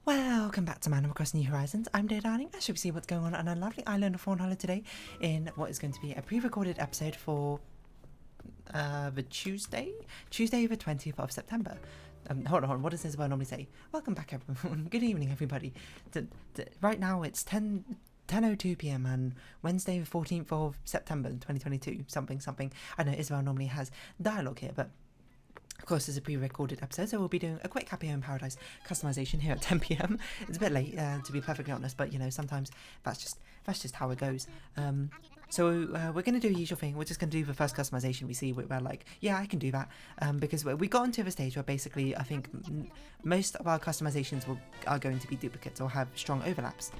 Welcome back to Animal Crossing New Horizons. I'm Dear Darling. I should see what's going on a lovely island of Fawnhallow today in what is going to be a pre-recorded episode for the Tuesday the 20th of September. Hold on, what does Isabel normally say? Welcome back everyone. Good evening everybody. Right now it's 10:02 p.m. and Wednesday the 14th of September 2022. Something. I know Isabel normally has dialogue here, but of course, it's a pre-recorded episode, so we'll be doing a quick Happy Home Paradise customization here at 10 p.m. It's a bit late, to be perfectly honest, but you know, sometimes that's just how it goes. So we're going to do the usual thing. We're just going to do the first customization we see. We're like, yeah, I can do that, because we got into the stage where basically I think most of our customizations are going to be duplicates or have strong overlaps.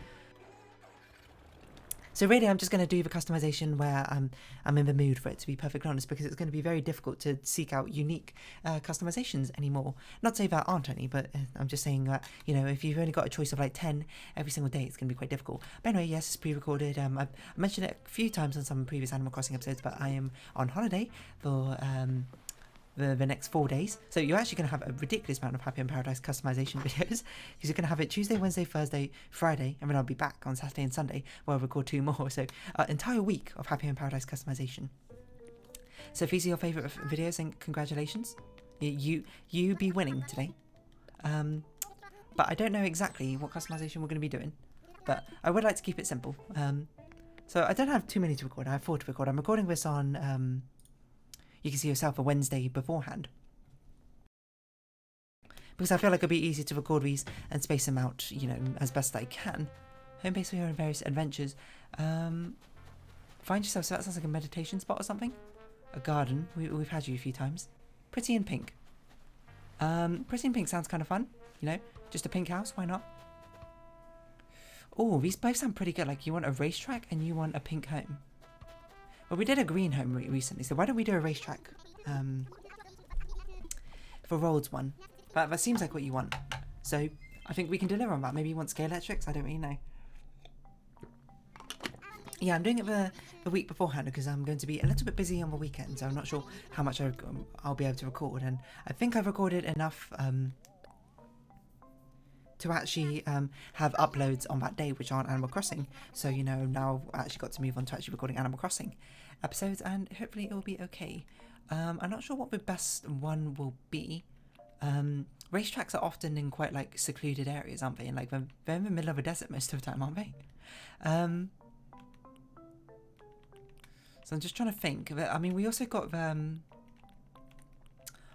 So really, I'm just going to do the customization where I'm in the mood for it, to be perfectly honest, because it's going to be very difficult to seek out unique customizations anymore. Not to say there aren't any, but I'm just saying that, you know, if you've only got a choice of like 10 every single day, it's going to be quite difficult. But anyway, yes, it's pre-recorded. I mentioned it a few times on some previous Animal Crossing episodes, but I am on holiday for the next 4 days, so you're actually going to have a ridiculous amount of Happy Home Paradise customization videos, because you're going to have it Tuesday, Wednesday, Thursday, Friday, and then I'll be back on Saturday and Sunday where I'll record 2 more, so entire week of Happy Home Paradise customization. So if these are your favourite videos, then congratulations, you be winning today. But I don't know exactly what customization we're going to be doing, but I would like to keep it simple. So I don't have too many to record. I have 4 to record. I'm recording this on you can see yourself a Wednesday beforehand, because I feel like it'll be easy to record these and space them out, you know, as best I can. Home base for your various adventures. Find yourself, so that sounds like a meditation spot or something. A garden, we've had you a few times. Pretty in pink. Pretty in pink sounds kind of fun, you know, just a pink house, why not? Oh, these both sound pretty good, like you want a racetrack and you want a pink home. Well, we did a green home recently, so why don't we do a racetrack for Roald's one? That seems like what you want. So I think we can deliver on that. Maybe you want scale electrics? I don't really know. Yeah, I'm doing it the week beforehand because I'm going to be a little bit busy on the weekend, so I'm not sure how much I'll be able to record. And I think I've recorded enough to actually have uploads on that day which aren't Animal Crossing, so you know, now I've actually got to move on to actually recording Animal Crossing episodes, and hopefully it will be okay. I'm not sure what the best one will be. Racetracks are often in quite like secluded areas, aren't they? And like they're in the middle of a desert most of the time, aren't they? So I'm just trying to think. I mean, we also got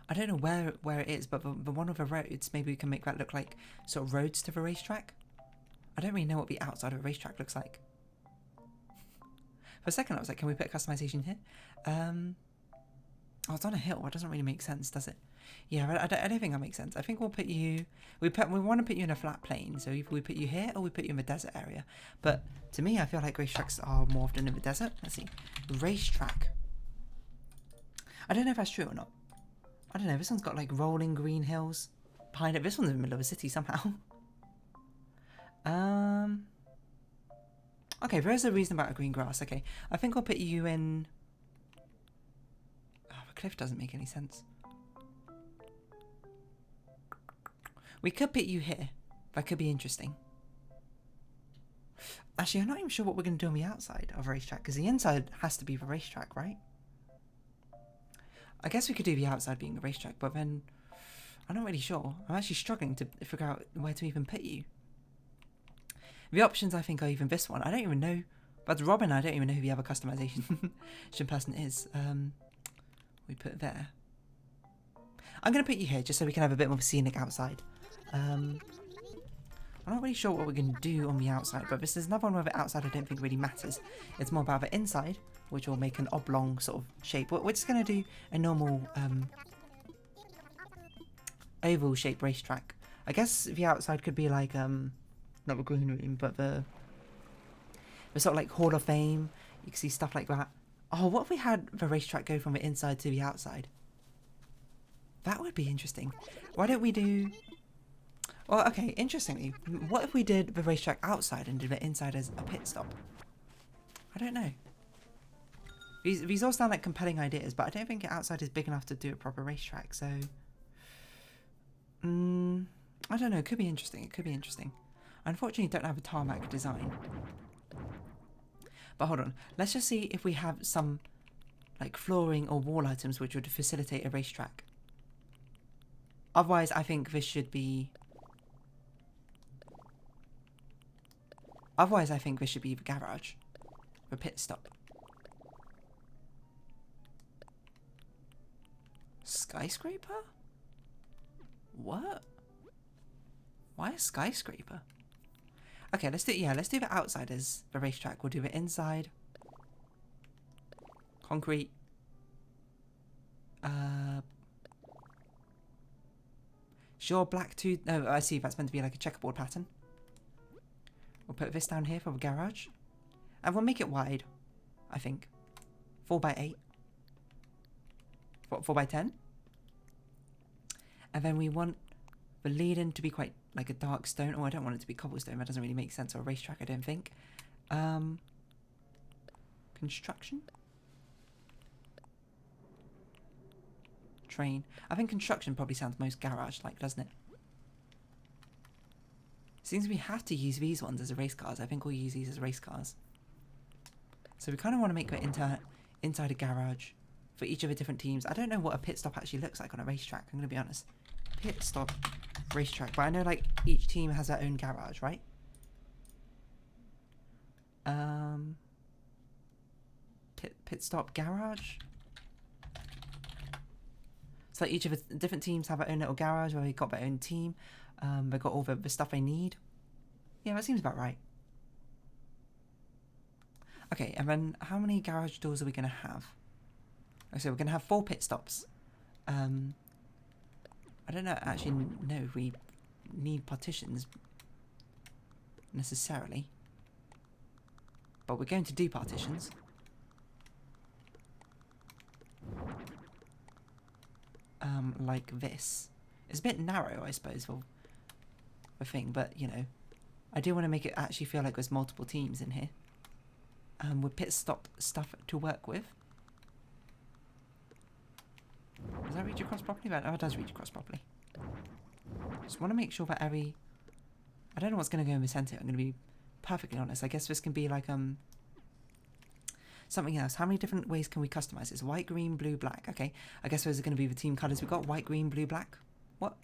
I don't know where it is, but the one of the roads, maybe we can make that look like sort of roads to the racetrack. I don't really know what the outside of a racetrack looks like. For a second I was like, can we put a customization here? Oh, it's on a hill. That doesn't really make sense, does it? Yeah, I don't think that makes sense. I think we'll put you... We want to put you in a flat plain, so either we put you here or we put you in the desert area. But to me, I feel like racetracks are more often in the desert. Let's see. Racetrack. I don't know if that's true or not. I don't know, this one's got like rolling green hills behind it. This one's in the middle of a city somehow. Okay, there's a reason about a green grass. Okay, I think I'll put you in... Oh, the cliff doesn't make any sense. We could put you here. That could be interesting. Actually, I'm not even sure what we're going to do on the outside of a racetrack, because the inside has to be the racetrack, right? I guess we could do the outside being a racetrack, but then I'm not really sure. I'm actually struggling to figure out where to even put you. The options, I think, are even this one. I don't even know. That's Robin. I don't even know who the other customization person is. We put it there. I'm going to put you here just so we can have a bit more of a scenic outside. I'm not really sure what we're going to do on the outside, but this is another one where the outside I don't think really matters. It's more about the inside, which will make an oblong sort of shape. We're just going to do a normal oval shaped racetrack. I guess the outside could be like, not the green room, but the sort of like Hall of Fame. You can see stuff like that. Oh, what if we had the racetrack go from the inside to the outside? That would be interesting. Why don't we do... Well, okay, interestingly, what if we did the racetrack outside and did the inside as a pit stop? I don't know. These all sound like compelling ideas, but I don't think outside is big enough to do a proper racetrack, so... I don't know, it could be interesting. It could be interesting. I unfortunately don't have a tarmac design. But hold on, let's just see if we have some like flooring or wall items which would facilitate a racetrack. Otherwise, I think this should be... Otherwise, I think this should be the garage. The pit stop. Skyscraper? What? Why a skyscraper? Okay, let's do the outside as the racetrack. We'll do it inside. Concrete. Sure, black too. No, I see. That's meant to be like a checkerboard pattern. We'll put this down here for the garage. And we'll make it wide, I think. 4x8. 4x10. And then we want the lead-in to be quite like a dark stone. Oh, I don't want it to be cobblestone. That doesn't really make sense. Or a racetrack, I don't think. Construction? Train. I think construction probably sounds most garage-like, doesn't it? Seems we have to use these ones as race cars. I think we'll use these as race cars. So we kind of want to make it inside a garage for each of the different teams. I don't know what a pit stop actually looks like on a racetrack. I'm going to be honest. Pit stop racetrack. But I know like each team has their own garage, right? Pit stop garage. So each of the different teams have their own little garage where they've got their own team. They've got all the stuff they need. Yeah, that seems about right. Okay, and then how many garage doors are we going to have? Okay, so we're going to have 4 pit stops. I don't know, actually know if we need partitions necessarily. But we're going to do partitions. Like this. It's a bit narrow, I suppose, for the thing, but, you know, I do want to make it actually feel like there's multiple teams in here. With pit stop stuff to work with. Does that reach across properly? Oh, it does reach across properly. Just want to make sure that I don't know what's going to go in the centre. I'm going to be perfectly honest. I guess this can be like, something else. How many different ways can we customize this? White, green, blue, black. Okay. I guess those are going to be the team colours. We've got white, green, blue, black. What?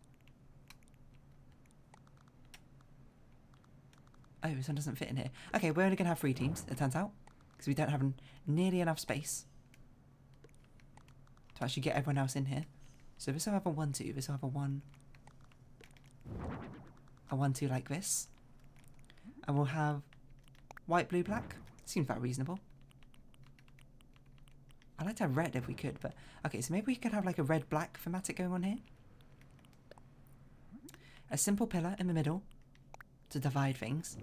Oh, this one doesn't fit in here. Okay, we're only going to have 3 teams, it turns out. Because we don't have nearly enough space to actually get everyone else in here. So this will have a 1, 2. This will have a 1. A 1, 2 like this. And we'll have white, blue, black. Seems about reasonable. I'd like to have red if we could, but... Okay, so maybe we could have like a red-black thematic going on here. A simple pillar in the middle to divide things.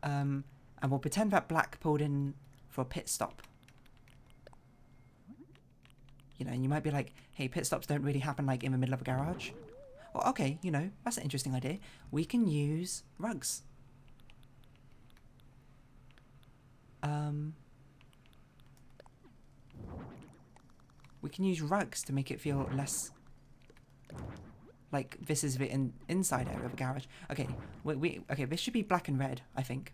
And we'll pretend that black pulled in for a pit stop. You know, and you might be like, hey, pit stops don't really happen like in the middle of a garage. Well, okay, you know, that's an interesting idea. We can use rugs. We can use rugs to make it feel less like this is the inside area of a garage. Okay, okay, this should be black and red, I think.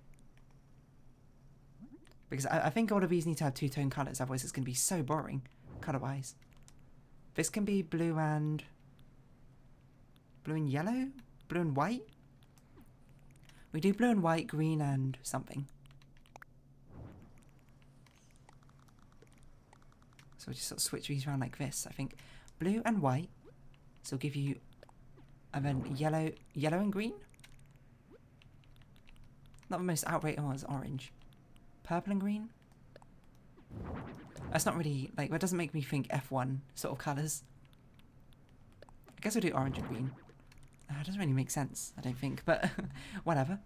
Because I think all of these need to have 2-tone colours, otherwise it's going to be so boring, colour-wise. This can be blue and yellow? Blue and white? We do blue and white, green and something. So we'll just sort of switch these around like this, I think. Blue and white. So we'll give you... And then yellow and green? Not the most outright one, it's orange. Purple and green? That's not really... Like, that doesn't make me think F1 sort of colours. I guess we'll do orange and green. It doesn't really make sense, I don't think, but whatever.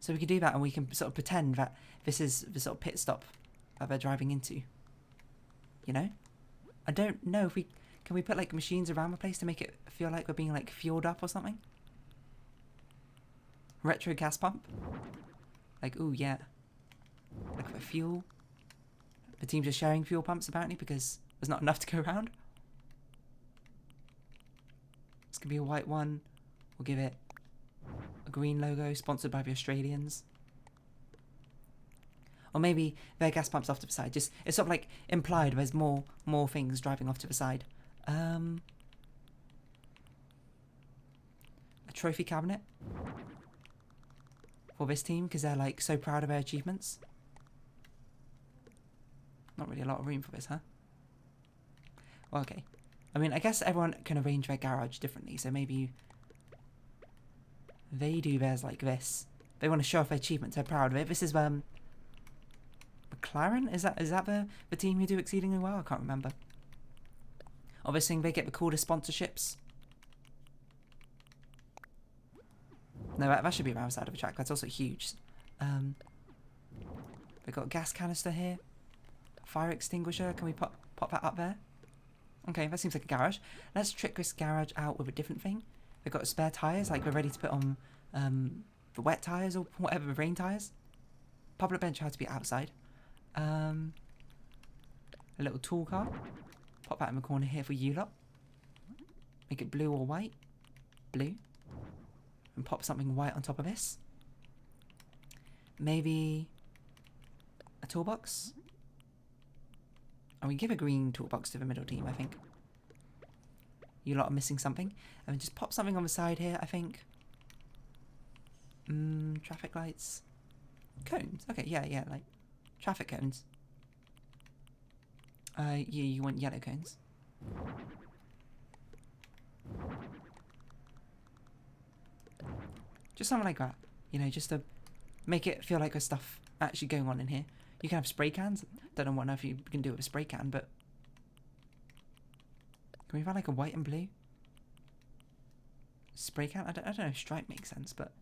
So we can do that and we can sort of pretend that this is the sort of pit stop that they're driving into. You know? I don't know if we... Can we put like machines around the place to make it feel like we're being like fueled up or something? Retro gas pump? Like, ooh, yeah. Like for fuel. The teams are sharing fuel pumps apparently because there's not enough to go around. This could be a white one. We'll give it a green logo, sponsored by the Australians. Or maybe their gas pumps off to the side. Just, it's sort of like implied there's more things driving off to the side. A trophy cabinet for this team because they're like so proud of their achievements. Not really a lot of room for this, huh? Well, okay. I mean, I guess everyone can arrange their garage differently, so maybe they do theirs like this. They want to show off their achievements, they're proud of it. This is McLaren? Is that the team who do exceedingly well? I can't remember. Obviously, they get the coolest sponsorships. No, that should be around the side of the track. That's also huge. We've got a gas canister here. Fire extinguisher. Can we pop that up there? Okay, that seems like a garage. Let's trick this garage out with a different thing. We've got spare tyres, like we're ready to put on the wet tyres or whatever, the rain tyres. Public bench had to be outside. A little tool car. Pop that in the corner here for you lot. Make it blue or white. Blue. And pop something white on top of this. Maybe a toolbox. And we give a green toolbox to the middle team, I think. You lot are missing something. And then just pop something on the side here, I think. Traffic lights. Cones. Okay, yeah, like traffic cones. Yeah, you want yellow cones. Just something like that. You know, just to make it feel like there's stuff actually going on in here. You can have spray cans. Don't know what if you can do with a spray can, but can we find like a white and blue spray can? I don't know if stripe makes sense, but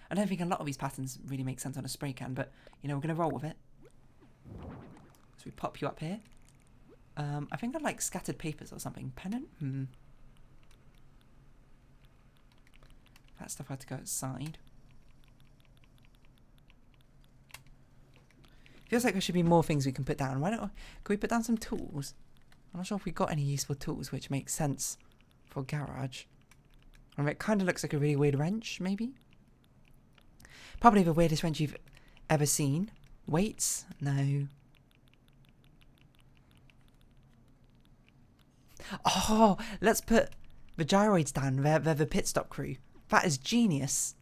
I don't think a lot of these patterns really make sense on a spray can, but you know, we're gonna roll with it. So we pop you up here. I think they're like scattered papers or something. Pennant? That stuff had to go outside. Feels like there should be more things we can put down. Can we put down some tools? I'm not sure if we got any useful tools which make sense for a garage. I mean, it kind of looks like a really weird wrench, maybe? Probably the weirdest wrench you've ever seen. Weights? No. Oh, let's put the gyroids down. They're the pit stop crew. That is genius.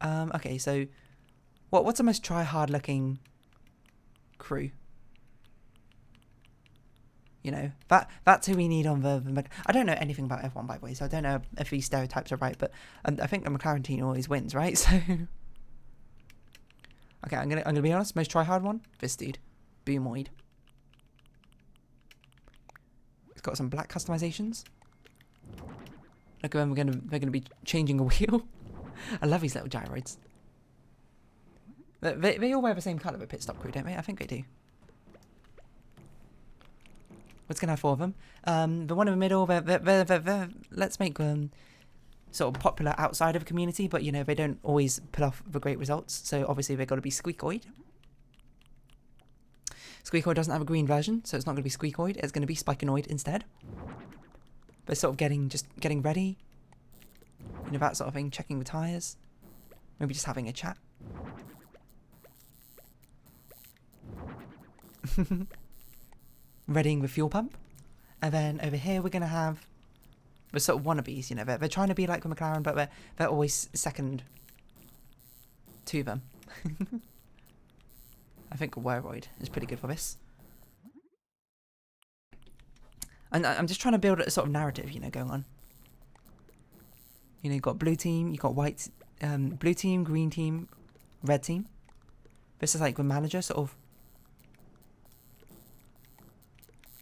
Okay, so what's the most try-hard looking crew? You know, that's who we need on the I don't know anything about F1, by the way, so I don't know if these stereotypes are right, but I think the McLaren team always wins, right? So okay, I'm gonna be honest. Most try-hard one, this dude, Boomoid. It's got some black customizations. Look at them. They're gonna be changing a wheel. I love these little gyroids. They all wear the same colour of a pit stop crew, don't they? I think they do. What's gonna have four of them? The one in the middle, let's make them sort of popular outside of the community, but you know, they don't always pull off the great results, so obviously they've got to be Squeakoid. Squeakoid doesn't have a green version, so it's not going to be Squeakoid, it's going to be Spikanoid instead. But sort of getting ready, you know, that sort of thing, checking the tyres, maybe just having a chat. Readying the fuel pump, and then over here we're going to have the sort of wannabes, you know, they're trying to be like the McLaren, but they're always second to them. I think a Roald is pretty good for this. And I'm just trying to build a sort of narrative, you know, going on. You know, you've got blue team, you've got white, blue team, green team, red team. This is like the manager sort of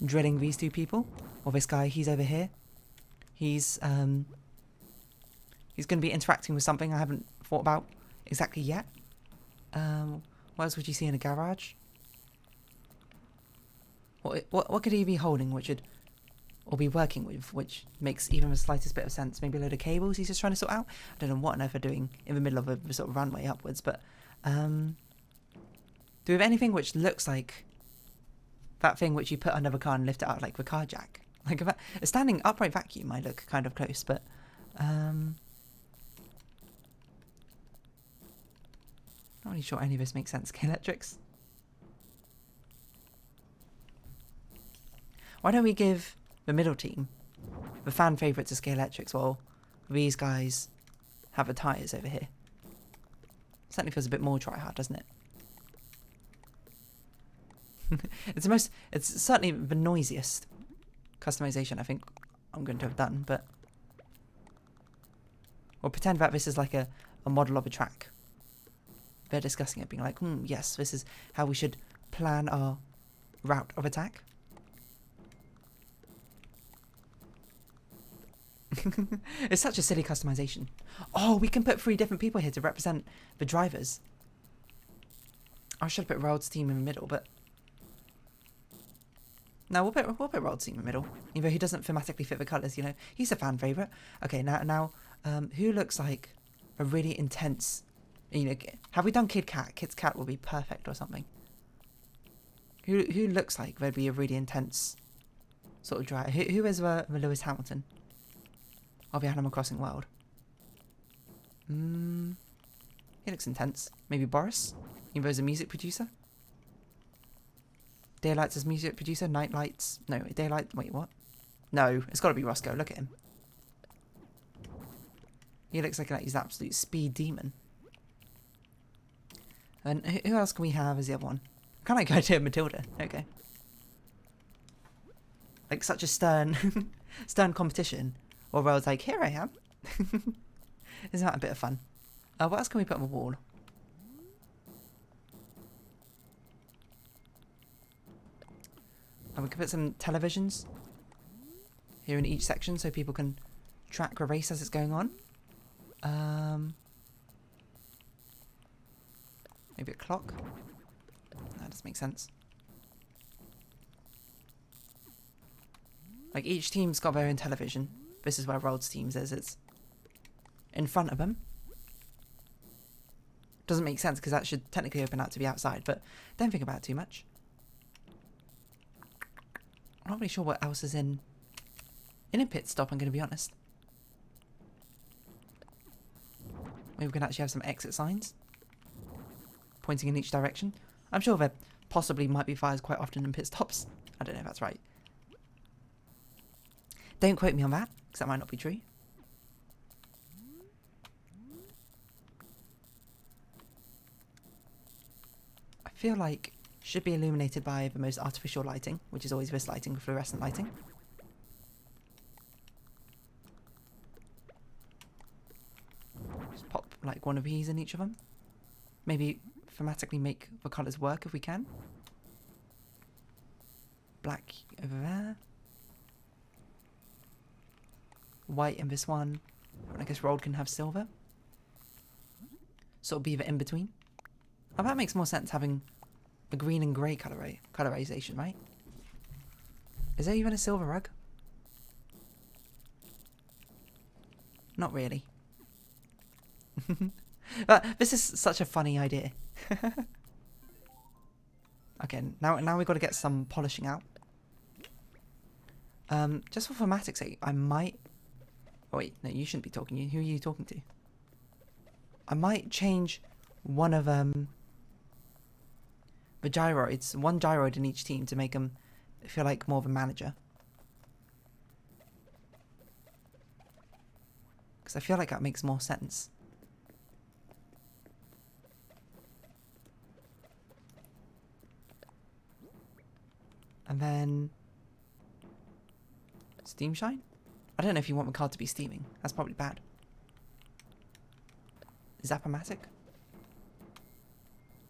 drilling these two people. Or this guy, he's over here. He's going to be interacting with something I haven't thought about exactly yet. What else would you see in a garage? What could he be holding, or be working with, which makes even the slightest bit of sense? Maybe a load of cables he's just trying to sort out? I don't know what on earth they're doing in the middle of a sort of runway upwards, but do we have anything which looks like that thing which you put under the car and lift it out like the car jack? Like a standing upright vacuum might look kind of close, but not really sure any of this makes sense. K-Electrics. Why don't we give the middle team the fan favourites of Scale-Electrics while these guys have the tyres over here? Certainly feels a bit more try-hard, doesn't it? It's certainly the noisiest customization I think I'm going to have done, but we'll pretend that this is like a model of a track. They're discussing it, being like, yes, this is how we should plan our route of attack. It's such a silly customization. Oh, we can put 3 different people here to represent the drivers. I should have put Roald's team in the middle, but no, we'll put Roald's team in the middle. Even though he doesn't thematically fit the colours, you know. He's a fan favourite. Okay, now, who looks like a really intense, you know, have we done Kid Cat? Kid's Cat will be perfect or something. Who looks like there'd be a really intense sort of driver? Who is the Lewis Hamilton of the Animal Crossing world? He looks intense. Maybe Boris? Even though he's a music producer? Daylight's as music producer? Night Lights? No, Daylight... Wait, what? No, it's got to be Roscoe. Look at him. He looks like he's an absolute speed demon. And who else can we have as the other one? Kind of like idea of Matilda. Okay. Like such a stern competition. Or Roald's like, here I am. Isn't that a bit of fun? What else can we put on the wall? We can put some televisions here in each section so people can track the race as it's going on. Maybe a clock. That does make sense. Like each team's got their own television. This is where Roald's team's is. It's in front of them. Doesn't make sense because that should technically open out to be outside, but don't think about it too much. I'm not really sure what else is in a pit stop, I'm going to be honest. Maybe we can actually have some exit signs pointing in each direction. I'm sure there possibly might be fires quite often in pit stops. I don't know if that's right. Don't quote me on that, because that might not be true. I feel like should be illuminated by the most artificial lighting, which is always this lighting, fluorescent lighting. Just pop like one of these in each of them. Maybe thematically make the colours work if we can. Black over there. White in this one. I guess Roald can have silver. Sort of be the in-between. Oh, that makes more sense having a green and grey colorization, right? Is there even a silver rug? Not really. But this is such a funny idea. Okay, now we've got to get some polishing out. Just for thematic's sake, I might... Oh wait, no, you shouldn't be talking. Who are you talking to? I might change one of the gyroids, one gyroid in each team to make them feel like more of a manager. Because I feel like that makes more sense. And then... Steam shine? I don't know if you want the card to be steaming. That's probably bad. Zap-o-matic?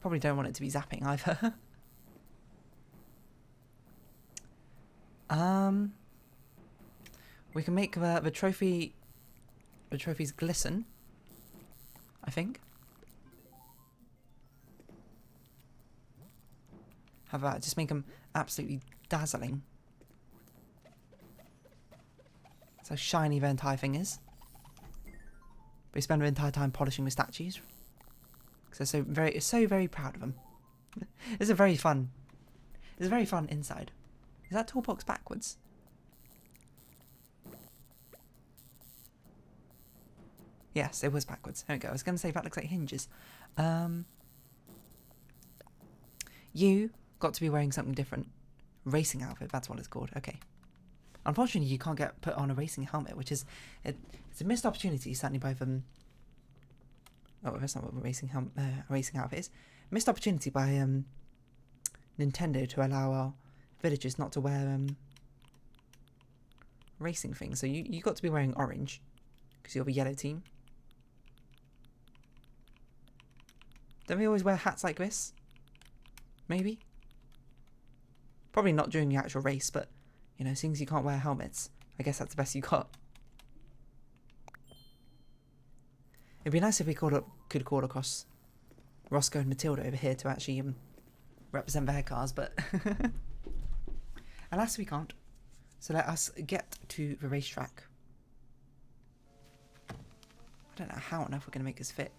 Probably don't want it to be zapping either. We can make the trophies glisten, I think. How about just make them absolutely dazzling? That's how shiny the entire thing is. We spend the entire time polishing the statues. Because they're so very proud of them. It's very fun inside. Is that toolbox backwards? Yes, it was backwards. There we go. I was going to say that looks like hinges. You got to be wearing something different. Racing outfit, that's what it's called. Okay. Unfortunately, you can't put on a racing helmet, which is... It's a missed opportunity, certainly by them... Oh, that's not what a racing outfit is. Missed opportunity by Nintendo to allow our villagers not to wear racing things. So you got to be wearing orange, because you're the yellow team. Don't we always wear hats like this? Maybe? Probably not during the actual race, but, you know, seeing as you can't wear helmets, I guess that's the best you got. It'd be nice if we could call across Roscoe and Matilda over here to actually represent their cars, but alas we can't. So let us get to the racetrack. I don't know how on earth we're going to make this fit.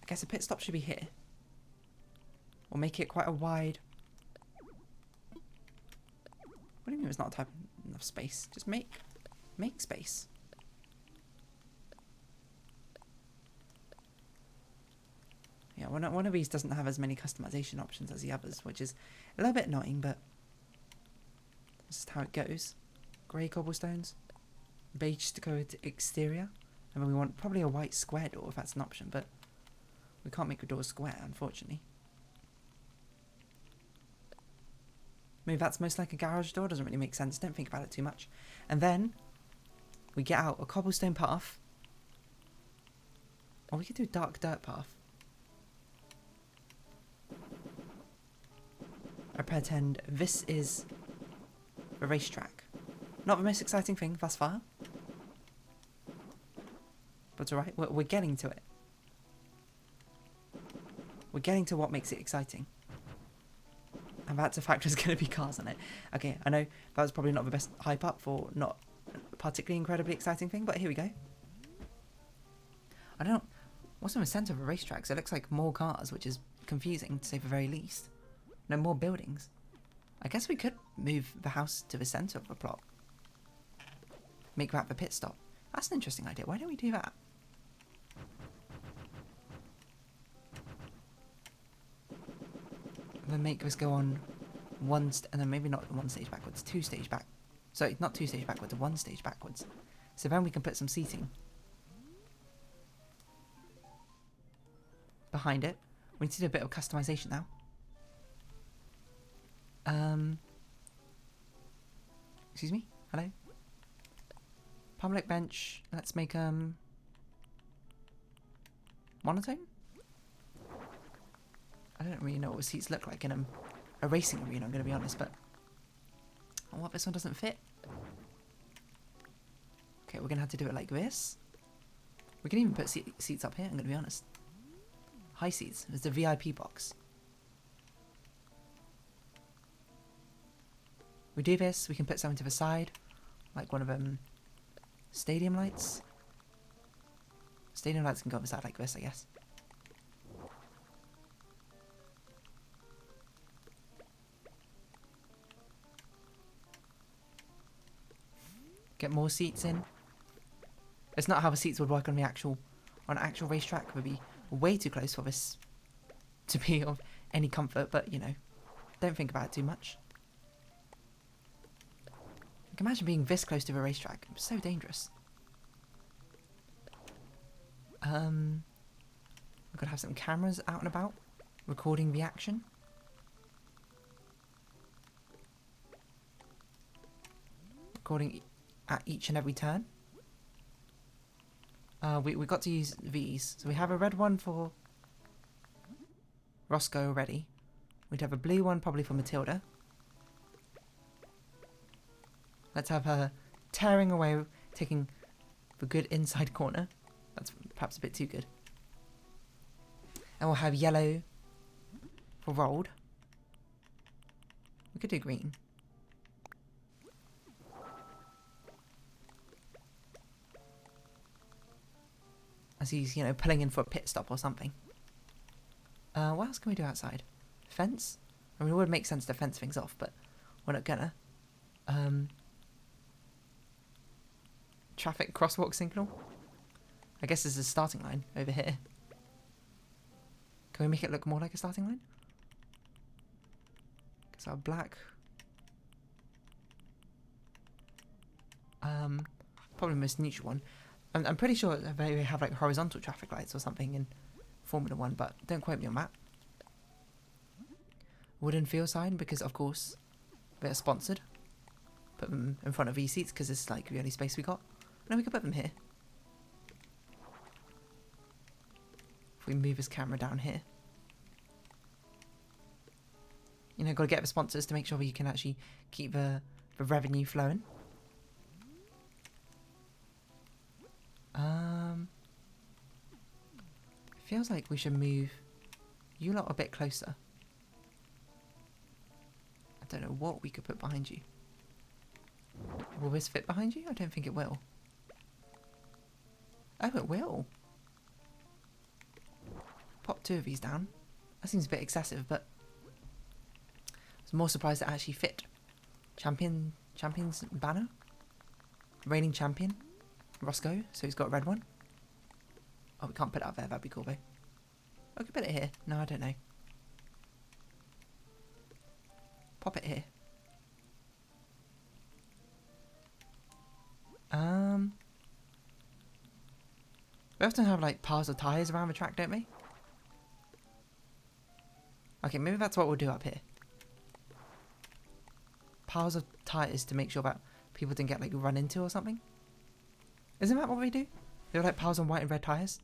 I guess a pit stop should be here. Or make it quite a wide... What do you mean there's not enough space? Just make space. Yeah, one of these doesn't have as many customization options as the others, which is a little bit annoying, but this is how it goes. Grey cobblestones, beige stuccoed exterior, and then we want probably a white square door if that's an option, but we can't make the door square, unfortunately. Maybe that's most like a garage door, doesn't really make sense, don't think about it too much. And then we get out a cobblestone path, or we could do a dark dirt path. I pretend this is the racetrack. Not the most exciting thing thus far, but it's alright, we're getting to it. We're getting to what makes it exciting. And that's a fact there's going to be cars on it. Okay, I know that was probably not the best hype up for not a particularly incredibly exciting thing, but here we go. I don't know, what's in the centre of a racetrack? So it looks like more cars, which is confusing to say the very least. No more buildings. I guess we could move the house to the centre of the plot. Make that the pit stop. That's an interesting idea. Why don't we do that? And then make this go on and then maybe not one stage backwards, two stage back. Sorry, not two stage backwards, one stage backwards. So then we can put some seating behind it. We need to do a bit of customization now. Excuse me? Hello? Public bench. Let's make, monotone? I don't really know what seats look like in a racing arena, I'm going to be honest, but... Oh, what, this one doesn't fit? Okay, we're going to have to do it like this. We can even put seats up here, I'm going to be honest. High seats. There's the VIP box. We do this, we can put something to the side, like one of them stadium lights. Stadium lights can go on the side like this, I guess. Get more seats in. It's not how the seats would work on an actual racetrack. It would be way too close for this to be of any comfort, but you know, don't think about it too much. I can imagine being this close to the racetrack. It's so dangerous. We've got to have some cameras out and about, recording the action. Recording at each and every turn. We got to use these. So we have a red one for Roscoe already. We'd have a blue one probably for Matilda. Let's have her tearing away, taking the good inside corner. That's perhaps a bit too good. And we'll have yellow for Roald. We could do green. As he's, you know, pulling in for a pit stop or something. What else can we do outside? Fence? I mean, it would make sense to fence things off, but we're not gonna. Traffic crosswalk signal? I guess this is a starting line over here. Can we make it look more like a starting line? Because our black... probably the most neutral one. I'm pretty sure they have like horizontal traffic lights or something in Formula 1, but don't quote me on that. Wooden field sign, because of course they're sponsored. Put them in front of these seats because it's like the only space we got. No, we can put them here. If we move this camera down here. You know, got to get the sponsors to make sure we can actually keep the revenue flowing. Feels like we should move you lot a bit closer. I don't know what we could put behind you. Will this fit behind you? I don't think it will. Oh, it will. Pop 2 of these down. That seems a bit excessive, but I was more surprised it actually fit. Champion's banner. Reigning champion. Roscoe, so he's got a red one. Oh, we can't put it up there, that'd be cool though. I could put it here. No, I don't know. Pop it here. We often have like piles of tyres around the track, don't we? Okay, maybe that's what we'll do up here. Piles of tyres to make sure that people didn't get like run into or something. Isn't that what we do? They're like piles on white and red tyres.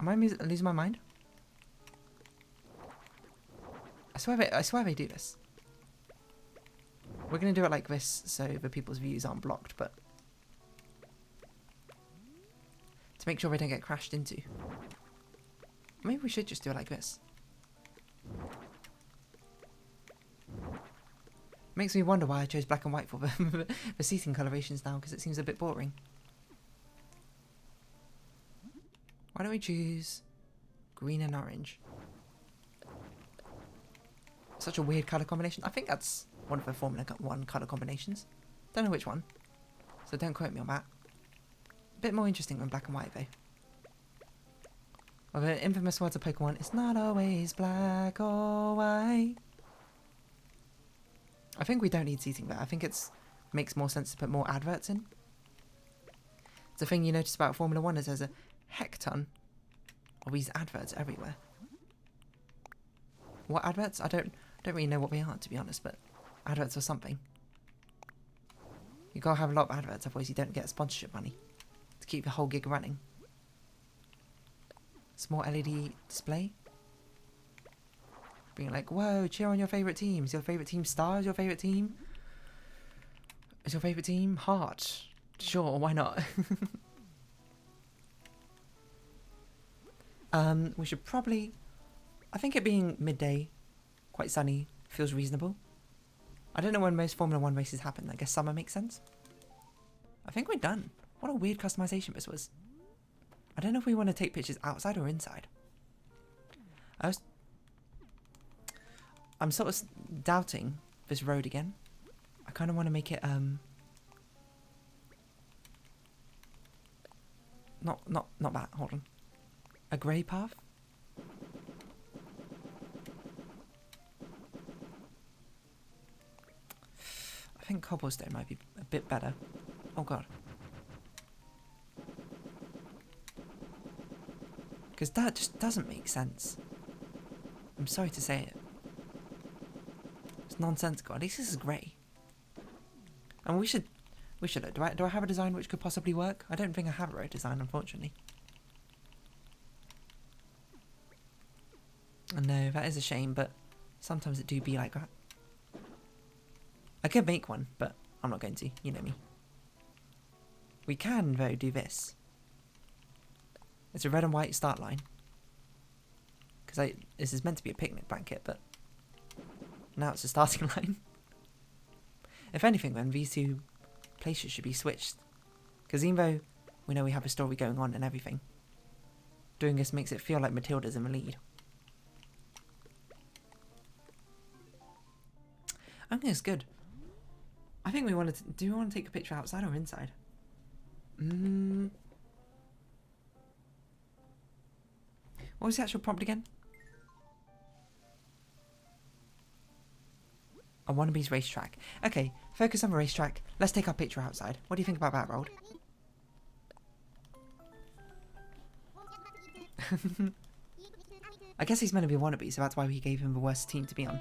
Am I losing my mind? I swear they do this. We're gonna do it like this so the people's views aren't blocked, but to make sure they don't get crashed into. Maybe we should just do it like this. Makes me wonder why I chose black and white for the seating colorations now, because it seems a bit boring. Why don't we choose green and orange? Such a weird colour combination. I think that's one of the Formula 1 colour combinations. Don't know which one, so don't quote me on that. A bit more interesting than black and white though. Well, the infamous words of Pokemon, it's not always black or white. I think we don't need seating there. I think it makes more sense to put more adverts in. The thing you notice about Formula 1 is there's a heck ton of these adverts everywhere. What adverts? I don't really know what they are, to be honest, but adverts or something. You gotta have a lot of adverts, otherwise you don't get sponsorship money to keep the whole gig running. Small LED display. Being like, whoa, cheer on your favourite team. Is your favourite team Star? Is your favourite team? Is your favourite team Heart? Sure, why not? We should probably... I think it being midday, quite sunny, feels reasonable. I don't know when most Formula 1 races happen. I guess summer makes sense. I think we're done. What a weird customization this was. I don't know if we want to take pictures outside or inside. I'm sort of doubting this road again. I kind of want to make it not that. Hold on. A grey path. I think cobblestone might be a bit better. Oh god. Because that just doesn't make sense. I'm sorry to say it. It's nonsensical. At least this is grey. And we should look. Do I have a design which could possibly work? I don't think I have a road design, unfortunately. No, that is a shame, but sometimes it do be like that. I could make one, but I'm not going to. You know me. We can, though, do this. It's a red and white start line. Because this is meant to be a picnic blanket, but now it's a starting line. If anything, then these two places should be switched. Because even though we know we have a story going on and everything, doing this makes it feel like Matilda's in the lead. I think it's good. I think we wanted to... Do we want to take a picture outside or inside? What was the actual prompt again? A Wannabe's racetrack. Okay, focus on the racetrack. Let's take our picture outside. What do you think about that, Roald? I guess he's meant to be a wannabe, so that's why we gave him the worst team to be on.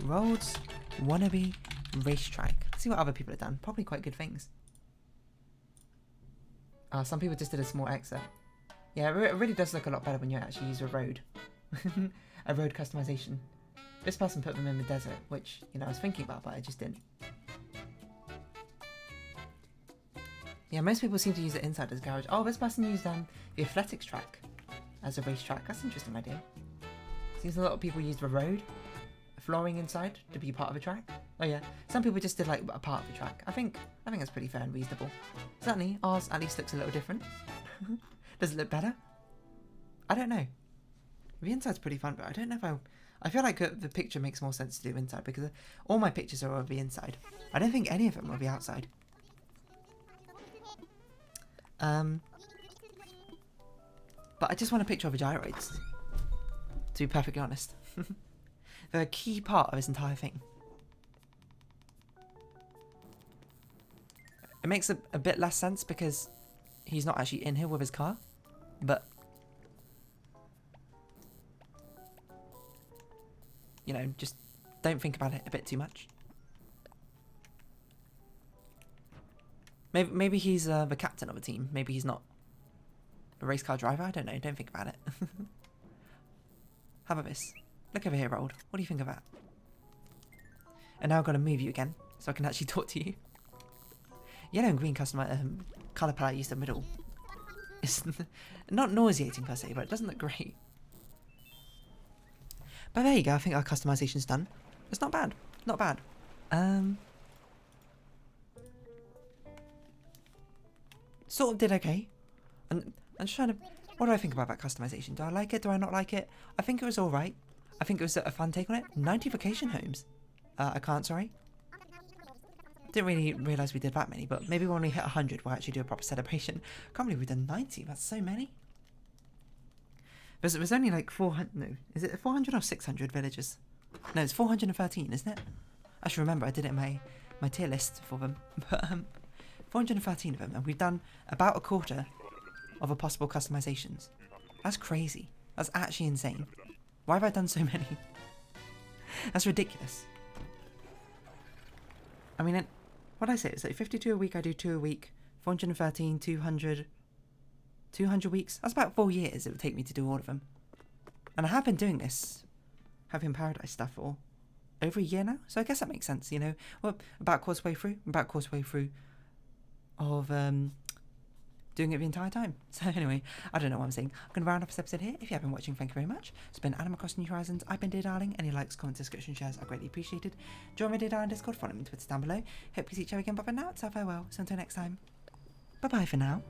Roald's Wannabe Racetrack. Let's see what other people have done. Probably quite good things. Some people just did a small exit. Yeah, it really does look a lot better when you actually use a road. A road customization. This person put them in the desert, which, you know, I was thinking about, but I just didn't. Yeah, most people seem to use it inside as a garage. Oh, this person used the athletics track as a racetrack. That's an interesting idea. Seems a lot of people used the road, flooring inside to be part of a track. Oh yeah, some people just did like a part of the track. I think that's pretty fair and reasonable. Certainly, ours at least looks a little different. Does it look better? I don't know. The inside's pretty fun, but I don't know if I feel like the picture makes more sense to do inside because all my pictures are of the inside. I don't think any of them are the outside. But I just want a picture of the gyroids, to be perfectly honest. They're a key part of this entire thing. It makes a bit less sense because he's not actually in here with his car, but you know, just don't think about it a bit too much. Maybe he's the captain of a team. Maybe he's not a race car driver. I don't know. Don't think about it. How about this? Look over here, Roald. What do you think of that? And now I've got to move you again so I can actually talk to you. Yellow and green customer colour palette used in the middle. It's not nauseating per se, but it doesn't look great. But there you go. I think our customization's done. It's not bad. Not bad. Sort of did okay. And I'm just trying to... What do I think about that customization? Do I like it? Do I not like it? I think it was alright. I think it was a fun take on it. 90 vacation homes. I can't, sorry. Didn't really realise we did that many, but maybe when we hit 100 we'll actually do a proper celebration. Can't believe we've done 90. That's so many. There's only like 400... No, is it 400 or 600 villages? No, it's 413, isn't it? I should remember, I did it in my tier list for them. But 413 of them, and we've done about a quarter of a possible customizations. That's crazy. That's actually insane. Why have I done so many? That's ridiculous. I mean, what did I say? It's like 52 a week, I do 2 a week. 413, 200 weeks. That's about 4 years it would take me to do all of them. And I have been doing this, having Paradise stuff for over a year now. So I guess that makes sense, you know. Well, about quarter way through of doing it the entire time. So anyway, I don't know what I'm saying. I'm going to round up this episode here. If you have been watching, thank you very much. It's been Animal Crossing New Horizons. I've been Dear Darling. Any likes, comments, description, shares are greatly appreciated. Join my Dear Darling Discord, follow me on Twitter down below. Hope you see each other again, but for now, it's our farewell. So until next time, bye-bye for now.